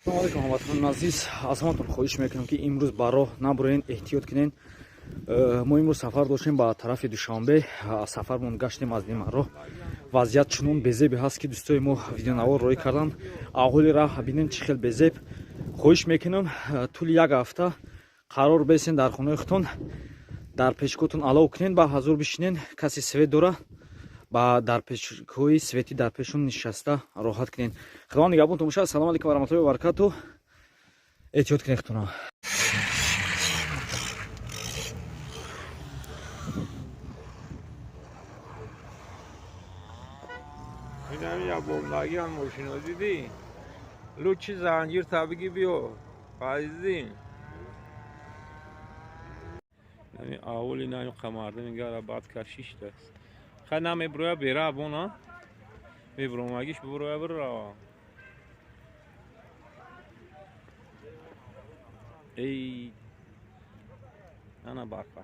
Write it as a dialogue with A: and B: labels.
A: Assalomu alaykum hammaton aziz. Аз ҳаматон хоҳиш мекунам ки имрӯз ба роҳ набурен, эҳтиёт кунен. Мо имрӯз сафар доштем ба тарафи Душанбе. Сафармон гаштем аз Нимароҳ. Вазъият чунон безебе ҳаст ки дӯстои мо видеонавор роҳӣ кардан. Аҳоли раҳ бинем чӣ хел безеб. Хоҳиш мекунам тӯли як ҳафта қарор бесен дар хонаи худтон, дар пешкотон алов кунен, ба ҳазур бишинен. Касе свет дора, ба дар пешкои свети дар пешон нишаста роҳат кунен. Худованд нигоҳбонтон бошад. Ассалому алайкум ва раҳматуллоҳи ва баракатуҳ. Эҳтиёт кунед худтона.
B: اینم یا بمبگی هم ماشینا دیدی؟ لوچی زنجیر تبگی بیا عزیزی یعنی اولی نه قمرده میگه بعد کشیش دست خیلی نمی برویا بیره ابونا میبرومگیش برویا برا ای انا برفه